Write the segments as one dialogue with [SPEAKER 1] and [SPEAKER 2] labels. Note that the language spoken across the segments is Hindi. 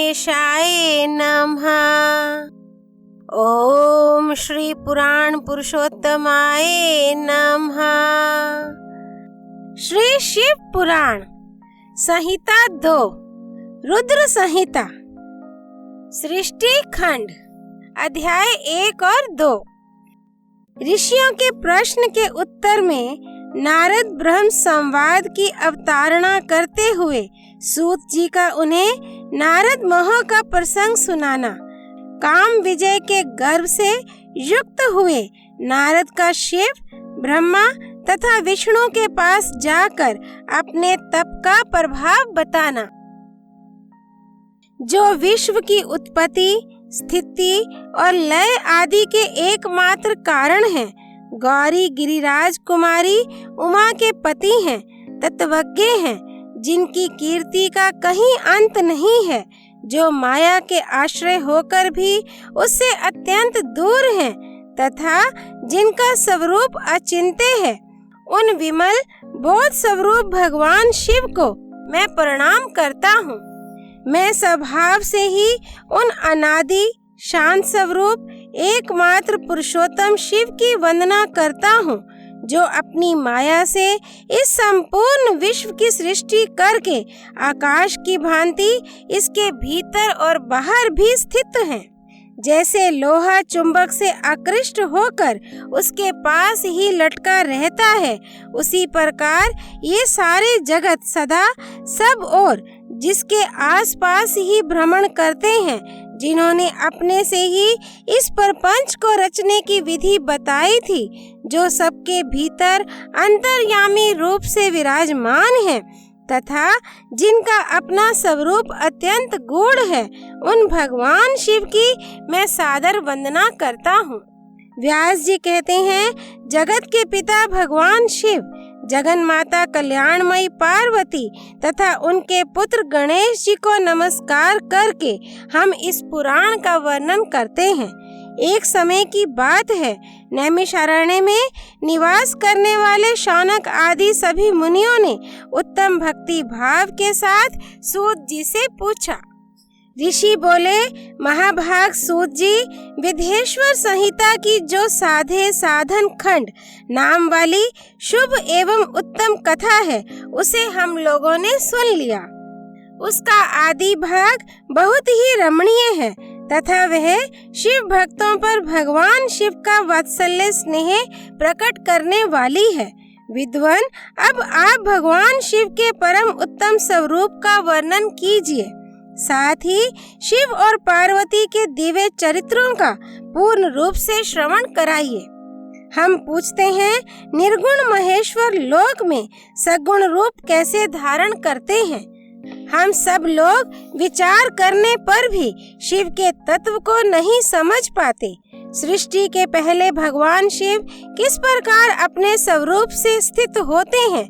[SPEAKER 1] गणेशाय नमः। ओम श्री पुराण पुरुषोत्तमाय नमः। श्री शिव पुराण संहिता 2 रुद्र संहिता सृष्टि खंड अध्याय 1 और 2। ऋषियों के प्रश्न के उत्तर में नारद ब्रह्म संवाद की अवतारणा करते हुए सूत जी का उन्हें नारद मोह का प्रसंग सुनाना। काम विजय के गर्व से युक्त हुए नारद का शिव, ब्रह्मा तथा विष्णु के पास जाकर अपने तप का प्रभाव बताना। जो विश्व की उत्पत्ति, स्थिति और लय आदि के एकमात्र कारण हैं, गौरी गिरिराज कुमारी उमा के पति हैं, तत्वज्ञ हैं, जिनकी कीर्ति का कहीं अंत नहीं है, जो माया के आश्रय होकर भी उससे अत्यंत दूर हैं, तथा जिनका स्वरूप अचिंत्य है, उन विमल बोध स्वरूप भगवान शिव को मैं प्रणाम करता हूँ। मैं स्वभाव से ही उन अनादि शांत स्वरूप एकमात्र पुरुषोत्तम शिव की वंदना करता हूँ, जो अपनी माया से इस संपूर्ण विश्व की सृष्टि करके आकाश की भांति इसके भीतर और बाहर भी स्थित हैं। जैसे लोहा चुंबक से आकृष्ट होकर उसके पास ही लटका रहता है, उसी प्रकार ये सारे जगत सदा सब और जिसके आसपास ही भ्रमण करते हैं, जिन्होंने अपने से ही इस प्रपंच को रचने की विधि बताई थी, जो सबके भीतर अंतर्यामी रूप से विराजमान है तथा जिनका अपना स्वरूप अत्यंत गूढ़ है, उन भगवान शिव की मैं सादर वंदना करता हूँ। व्यास जी कहते हैं, जगत के पिता भगवान शिव, जगन माता कल्याणमयी पार्वती तथा उनके पुत्र गणेश जी को नमस्कार करके हम इस पुराण का वर्णन करते हैं। एक समय की बात है, नैमिषारण्य में निवास करने वाले शौनक आदि सभी मुनियों ने उत्तम भक्ति भाव के साथ सूत जी से पूछा। ऋषि बोले, महाभाग सूत जी, विधेश्वर संहिता की जो साधे साधन खंड नाम वाली शुभ एवं उत्तम कथा है, उसे हम लोगों ने सुन लिया। उसका आदि भाग बहुत ही रमणीय है तथा वह शिव भक्तों पर भगवान शिव का वात्सल्य स्नेह प्रकट करने वाली है। विद्वान, अब आप भगवान शिव के परम उत्तम स्वरूप का वर्णन कीजिए, साथ ही शिव और पार्वती के दिव्य चरित्रों का पूर्ण रूप से श्रवण कराइए। हम पूछते हैं, निर्गुण महेश्वर लोक में सगुण रूप कैसे धारण करते हैं? हम सब लोग विचार करने पर भी शिव के तत्व को नहीं समझ पाते। सृष्टि के पहले भगवान शिव किस प्रकार अपने स्वरूप से स्थित होते हैं,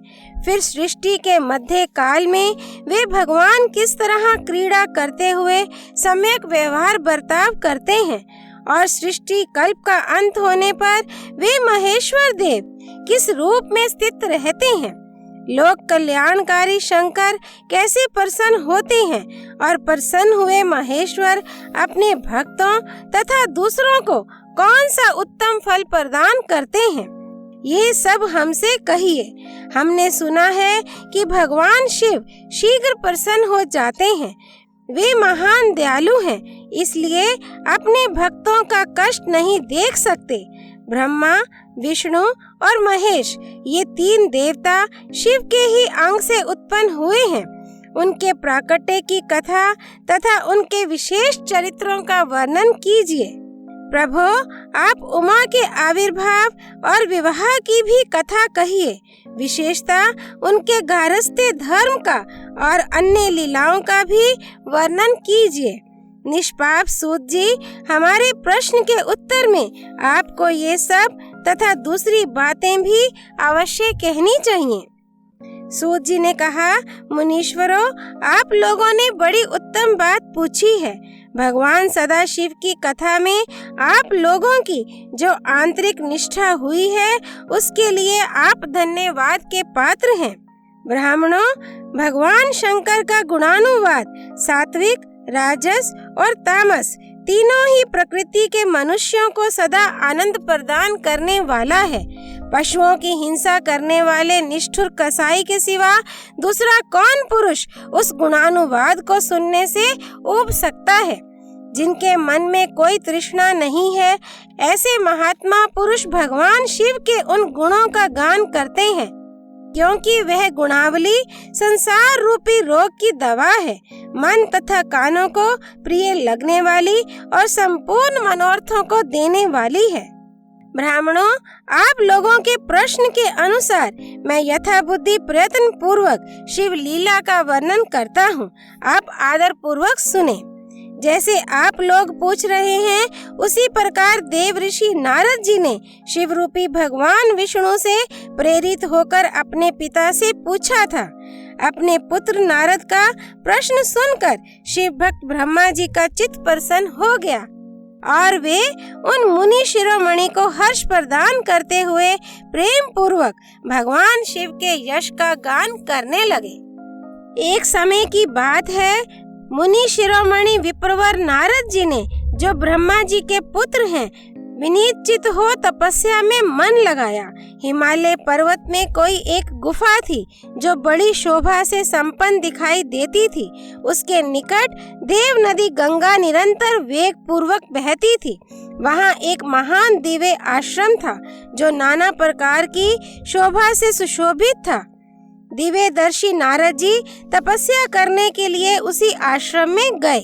[SPEAKER 1] फिर सृष्टि के मध्य काल में वे भगवान किस तरह क्रीड़ा करते हुए सम्यक व्यवहार बर्ताव करते हैं, और सृष्टि कल्प का अंत होने पर वे महेश्वर देव किस रूप में स्थित रहते हैं। लोक कल्याणकारी शंकर कैसे प्रसन्न होते हैं, और प्रसन्न हुए महेश्वर अपने भक्तों तथा दूसरों को कौन सा उत्तम फल प्रदान करते हैं, ये सब हमसे कहिए। हमने सुना है कि भगवान शिव शीघ्र प्रसन्न हो जाते हैं। वे महान दयालु हैं, इसलिए अपने भक्तों का कष्ट नहीं देख सकते। ब्रह्मा, विष्णु और महेश, ये तीन देवता शिव के ही अंग से उत्पन्न हुए हैं। उनके प्राकट्य की कथा तथा उनके विशेष चरित्रों का वर्णन कीजिए। प्रभु, आप उमा के आविर्भाव और विवाह की भी कथा कहिए, विशेषता उनके गारहस्थ्य धर्म का और अन्य लीलाओं का भी वर्णन कीजिए। निष्पाप सूत जी, हमारे प्रश्न के उत्तर में आपको ये सब तथा दूसरी बातें भी अवश्य कहनी चाहिए। सूत जी ने कहा, मुनीश्वरों, आप लोगों ने बड़ी उत्तम बात पूछी है। भगवान सदाशिव की कथा में आप लोगों की जो आंतरिक निष्ठा हुई है, उसके लिए आप धन्यवाद के पात्र हैं। ब्राह्मणों, भगवान शंकर का गुणानुवाद सात्विक, राजस और तामस तीनों ही प्रकृति के मनुष्यों को सदा आनंद प्रदान करने वाला है। पशुओं की हिंसा करने वाले निष्ठुर कसाई के सिवा दूसरा कौन पुरुष उस गुणानुवाद को सुनने से ऊब सकता है? जिनके मन में कोई तृष्णा नहीं है, ऐसे महात्मा पुरुष भगवान शिव के उन गुणों का गान करते हैं, क्योंकि वह गुणावली संसार रूपी रोग की दवा है, मन तथा कानों को प्रिय लगने वाली और संपूर्ण मनोरथों को देने वाली है। ब्राह्मणों, आप लोगों के प्रश्न के अनुसार मैं यथाबुद्धि प्रयत्न पूर्वक शिव लीला का वर्णन करता हूँ। आप आदर पूर्वक सुने। जैसे आप लोग पूछ रहे हैं, उसी प्रकार देव ऋषि नारद जी ने शिव रूपी भगवान विष्णु से प्रेरित होकर अपने पिता से पूछा था। अपने पुत्र नारद का प्रश्न सुनकर शिव भक्त ब्रह्मा जी का चित्त प्रसन्न हो गया और वे उन मुनि शिरोमणि को हर्ष प्रदान करते हुए प्रेम पूर्वक भगवान शिव के यश का गान करने लगे। एक समय की बात है, मुनि शिरोमणि विप्रवर नारद जी ने, जो ब्रह्मा जी के पुत्र हैं, विनीत चित हो तपस्या में मन लगाया। हिमालय पर्वत में कोई एक गुफा थी जो बड़ी शोभा से संपन्न दिखाई देती थी। उसके निकट देव नदी गंगा निरंतर वेग पूर्वक बहती थी। वहाँ एक महान दिव्य आश्रम था जो नाना प्रकार की शोभा से सुशोभित था। दिव्यदर्शी नारद जी तपस्या करने के लिए उसी आश्रम में गए।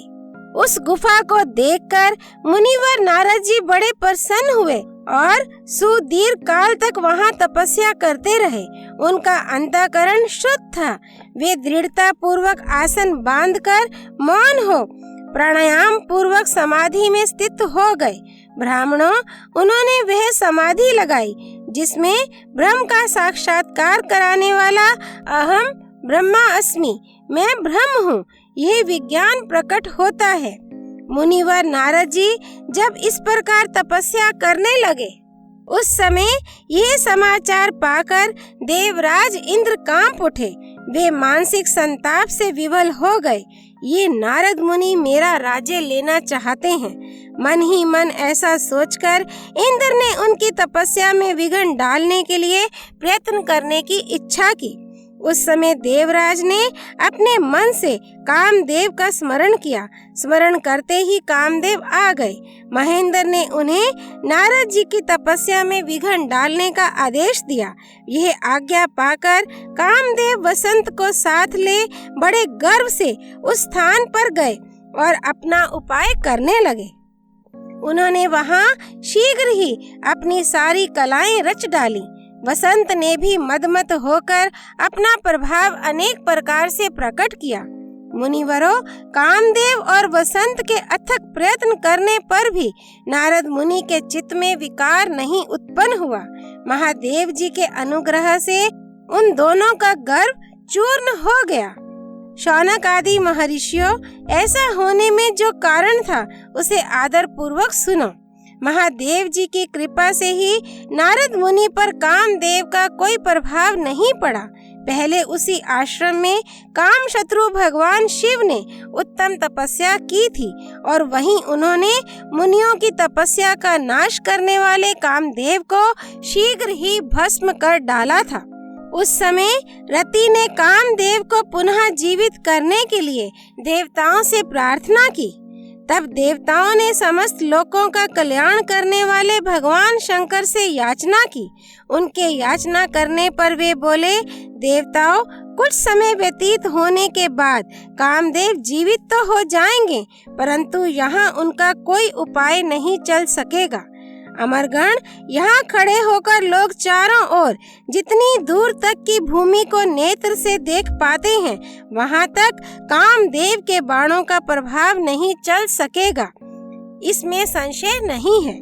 [SPEAKER 1] उस गुफा को देखकर मुनिवर नारद जी बड़े प्रसन्न हुए और सुदीर्घ काल तक वहां तपस्या करते रहे। उनका अंतःकरण शुद्ध था। वे दृढ़ता पूर्वक आसन बांधकर मौन हो प्राणायाम पूर्वक समाधि में स्थित हो गए। ब्राह्मणों, उन्होंने वह समाधि लगाई जिसमें ब्रह्म का साक्षात्कार कराने वाला अहम ब्रह्मा अस्मि, मैं ब्रह्म हूँ, यह विज्ञान प्रकट होता है। मुनिवर नारद जी जब इस प्रकार तपस्या करने लगे, उस समय यह समाचार पाकर देवराज इंद्र कांप उठे। वे मानसिक संताप से विवल हो गए। ये नारद मुनि मेरा राज्य लेना चाहते हैं। मन ही मन ऐसा सोचकर इंद्र ने उनकी तपस्या में विघ्न डालने के लिए प्रयत्न करने की इच्छा की। उस समय देवराज ने अपने मन से कामदेव का स्मरण किया। स्मरण करते ही कामदेव आ गए। महेंद्र ने उन्हें नारद जी की तपस्या में विघ्न डालने का आदेश दिया। यह आज्ञा पाकर कामदेव वसंत को साथ ले बड़े गर्व से उस स्थान पर गए और अपना उपाय करने लगे। उन्होंने वहां शीघ्र ही अपनी सारी कलाएं रच डाली। वसंत ने भी मदमत होकर अपना प्रभाव अनेक प्रकार से प्रकट किया। मुनिवरों, कामदेव और वसंत के अथक प्रयत्न करने पर भी नारद मुनि के चित्त में विकार नहीं उत्पन्न हुआ। महादेव जी के अनुग्रह से उन दोनों का गर्व चूर्ण हो गया। शौनक आदि महर्षियों, ऐसा होने में जो कारण था उसे आदर पूर्वक सुनो। महादेव जी की कृपा से ही नारद मुनि पर कामदेव का कोई प्रभाव नहीं पड़ा। पहले उसी आश्रम में काम शत्रु भगवान शिव ने उत्तम तपस्या की थी और वहीं उन्होंने मुनियों की तपस्या का नाश करने वाले कामदेव को शीघ्र ही भस्म कर डाला था। उस समय रति ने कामदेव को पुनः जीवित करने के लिए देवताओं से प्रार्थना की। तब देवताओं ने समस्त लोकों का कल्याण करने वाले भगवान शंकर से याचना की। उनके याचना करने पर वे बोले, देवताओं, कुछ समय व्यतीत होने के बाद कामदेव जीवित तो हो जाएंगे, परंतु यहाँ उनका कोई उपाय नहीं चल सकेगा। अमरगण, यहाँ खड़े होकर लोग चारों ओर जितनी दूर तक की भूमि को नेत्र से देख पाते हैं, वहाँ तक कामदेव के बाणों का प्रभाव नहीं चल सकेगा, इसमें संशय नहीं है।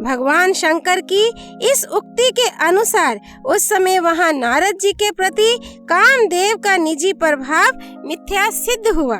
[SPEAKER 1] भगवान शंकर की इस उक्ति के अनुसार उस समय वहाँ नारद जी के प्रति कामदेव का निजी प्रभाव मिथ्या सिद्ध हुआ।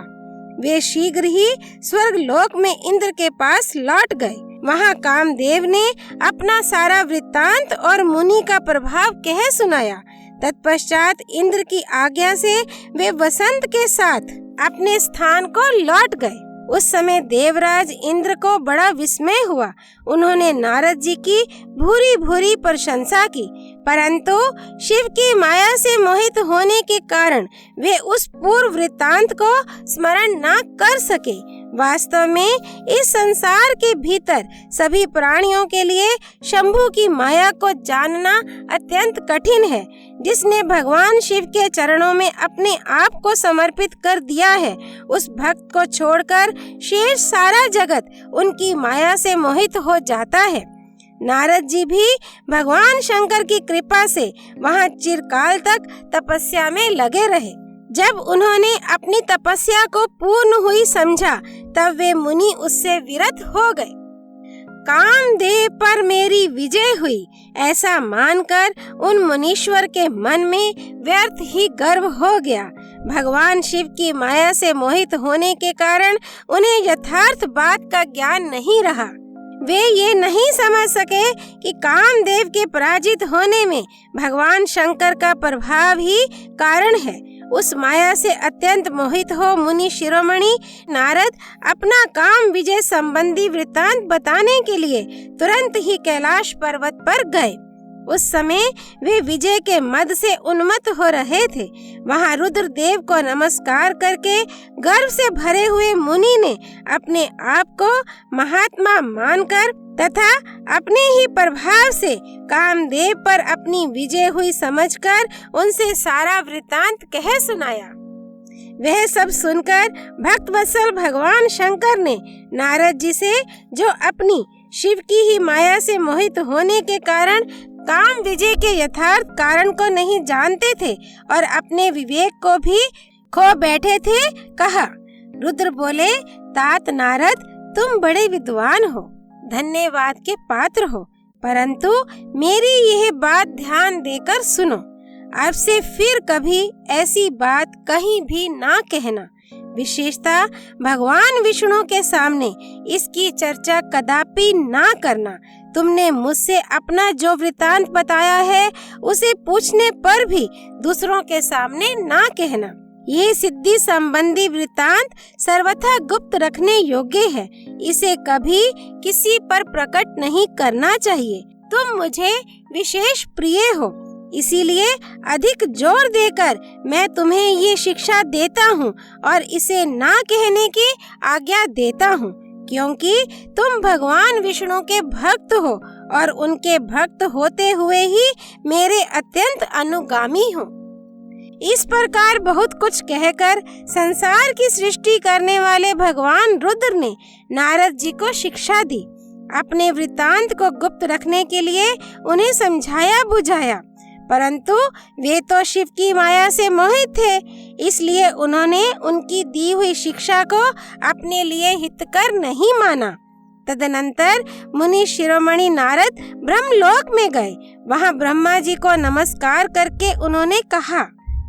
[SPEAKER 1] वे शीघ्र ही स्वर्ग लोक में इंद्र के पास लौट गए। वहाँ कामदेव ने अपना सारा वृत्तांत और मुनि का प्रभाव कह सुनाया। तत्पश्चात इंद्र की आज्ञा से वे वसंत के साथ अपने स्थान को लौट गए। उस समय देवराज इंद्र को बड़ा विस्मय हुआ। उन्होंने नारद जी की भूरी भूरी प्रशंसा की, परंतु शिव की माया से मोहित होने के कारण वे उस पूर्व वृत्तांत को स्मरण न कर सके। वास्तव में इस संसार के भीतर सभी प्राणियों के लिए शंभु की माया को जानना अत्यंत कठिन है। जिसने भगवान शिव के चरणों में अपने आप को समर्पित कर दिया है, उस भक्त को छोड़कर शेष सारा जगत उनकी माया से मोहित हो जाता है। नारद जी भी भगवान शंकर की कृपा से वहां चिरकाल तक तपस्या में लगे रहे। जब उन्होंने अपनी तपस्या को पूर्ण हुई समझा, तब वे मुनि उससे विरत हो गए। कामदेव पर मेरी विजय हुई, ऐसा मानकर उन मुनीश्वर के मन में व्यर्थ ही गर्व हो गया। भगवान शिव की माया से मोहित होने के कारण उन्हें यथार्थ बात का ज्ञान नहीं रहा। वे ये नहीं समझ सके कि कामदेव के पराजित होने में भगवान शंकर का प्रभाव ही कारण है। उस माया से अत्यंत मोहित हो मुनि शिरोमणि नारद अपना काम विजय संबंधी वृत्तांत बताने के लिए तुरंत ही कैलाश पर्वत पर गए। उस समय वे विजय के मद से उन्मत्त हो रहे थे। वहां रुद्रदेव को नमस्कार करके गर्व से भरे हुए मुनि ने अपने आप को महात्मा मानकर तथा अपने ही प्रभाव से कामदेव पर अपनी विजय हुई समझकर उनसे सारा वृत्तांत कह सुनाया। वह सब सुनकर भक्त वत्सल भगवान शंकर ने नारद जी से, जो अपनी शिव की ही माया से मोहित होने के कारण काम विजय के यथार्थ कारण को नहीं जानते थे और अपने विवेक को भी खो बैठे थे, कहा। रुद्र बोले, तात नारद, तुम बड़े विद्वान हो, धन्यवाद के पात्र हो, परंतु मेरी यह बात ध्यान देकर सुनो। अब से फिर कभी ऐसी बात कहीं भी ना कहना। विशेषतः भगवान विष्णु के सामने इसकी चर्चा कदापि ना करना। तुमने मुझसे अपना जो वृत्तांत बताया है, उसे पूछने पर भी दूसरों के सामने ना कहना। ये सिद्धि संबंधी वृत्तांत सर्वथा गुप्त रखने योग्य है। इसे कभी किसी पर प्रकट नहीं करना चाहिए। तुम मुझे विशेष प्रिय हो, इसीलिए अधिक जोर देकर मैं तुम्हें ये शिक्षा देता हूँ और इसे ना कहने की आज्ञा देता हूँ, क्योंकि तुम भगवान विष्णु के भक्त हो और उनके भक्त होते हुए ही मेरे अत्यंत अनुगामी हो। इस प्रकार बहुत कुछ कहकर संसार की सृष्टि करने वाले भगवान रुद्र ने नारद जी को शिक्षा दी। अपने वृत्तांत को गुप्त रखने के लिए उन्हें समझाया बुझाया, परंतु वे तो शिव की माया से मोहित थे, इसलिए उन्होंने उनकी दी हुई शिक्षा को अपने लिए हितकर नहीं माना। तदनंतर मुनि शिरोमणि नारद ब्रह्मलोक में गए। वहां ब्रह्मा जी को नमस्कार करके उन्होंने कहा,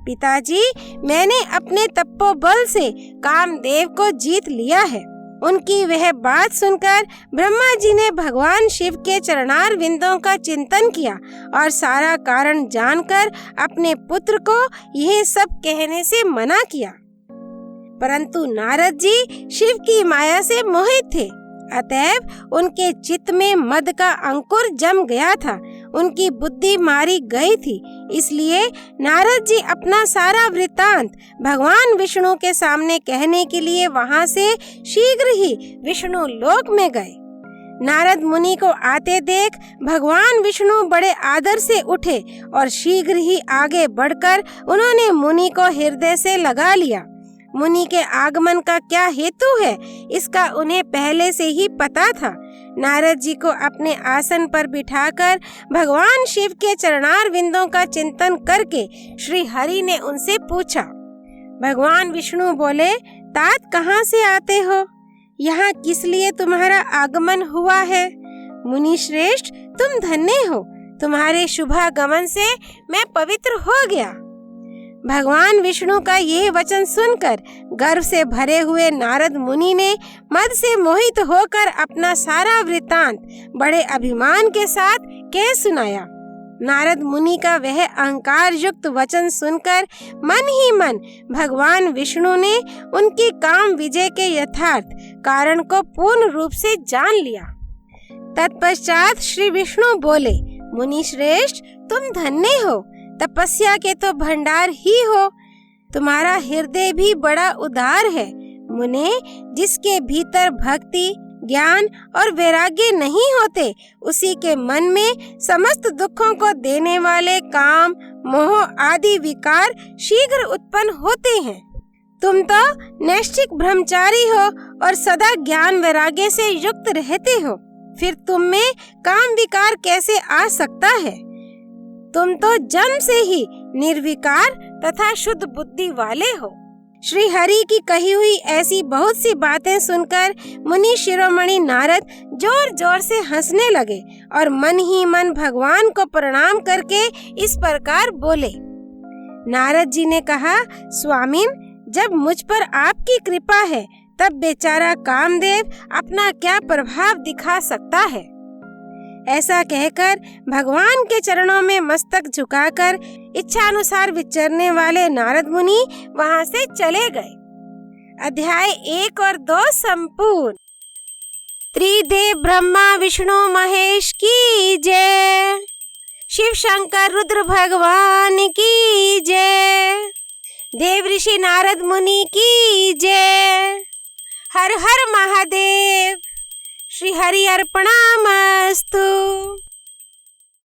[SPEAKER 1] पिताजी, मैंने अपने तपोबल से कामदेव को जीत लिया है। उनकी वह बात सुनकर ब्रह्मा जी ने भगवान शिव के चरणार विंदों का चिंतन किया और सारा कारण जानकर अपने पुत्र को यह सब कहने से मना किया। परंतु नारद जी शिव की माया से मोहित थे, अतएव उनके चित्त में मद का अंकुर जम गया था, उनकी बुद्धि मारी गई थी। इसलिए नारद जी अपना सारा वृत्तांत भगवान विष्णु के सामने कहने के लिए वहां से शीघ्र ही विष्णु लोक में गए। नारद मुनि को आते देख भगवान विष्णु बड़े आदर से उठे और शीघ्र ही आगे बढ़कर उन्होंने मुनि को हृदय से लगा लिया। मुनि के आगमन का क्या हेतु है, इसका उन्हें पहले से ही पता था। नारद जी को अपने आसन पर बिठाकर भगवान शिव के चरणार विंदों का चिंतन करके श्री हरि ने उनसे पूछा। भगवान विष्णु बोले, तात कहाँ से आते हो? यहाँ किस लिए तुम्हारा आगमन हुआ है? मुनि श्रेष्ठ, तुम धन्य हो, तुम्हारे शुभागमन से मैं पवित्र हो गया। भगवान विष्णु का यह वचन सुनकर गर्व से भरे हुए नारद मुनि ने मद से मोहित होकर अपना सारा वृत्तांत बड़े अभिमान के साथ कह सुनाया। नारद मुनि का वह अहंकार युक्त वचन सुनकर मन ही मन भगवान विष्णु ने उनकी काम विजय के यथार्थ कारण को पूर्ण रूप से जान लिया। तत्पश्चात श्री विष्णु बोले, मुनि श्रेष्ठ, तुम धन्य हो, तपस्या के तो भंडार ही हो। तुम्हारा हृदय भी बड़ा उदार है। मुने, जिसके भीतर भक्ति, ज्ञान और वैराग्य नहीं होते, उसी के मन में समस्त दुखों को देने वाले काम, मोह आदि विकार शीघ्र उत्पन्न होते हैं। तुम तो नैष्ठिक ब्रह्मचारी हो और सदा ज्ञान वैराग्य से युक्त रहते हो, फिर तुम में काम विकार कैसे आ सकता है? तुम तो जन्म से ही निर्विकार तथा शुद्ध बुद्धि वाले हो। श्री हरि की कही हुई ऐसी बहुत सी बातें सुनकर मुनि शिरोमणि नारद जोर जोर से हंसने लगे और मन ही मन भगवान को प्रणाम करके इस प्रकार बोले। नारद जी ने कहा, स्वामीन, जब मुझ पर आपकी कृपा है तब बेचारा कामदेव अपना क्या प्रभाव दिखा सकता है। ऐसा कहकर भगवान के चरणों में मस्तक झुकाकर इच्छानुसार विचरने वाले नारद मुनि वहां से चले गए। अध्याय 1 और 2 संपूर्ण। त्रिदेव ब्रह्मा विष्णु महेश की जय। शिव शंकर रुद्र भगवान की जय। देव ऋषि नारद मुनि की जय। हर हर महादेव। श्री हरि अर्पणामस्तु।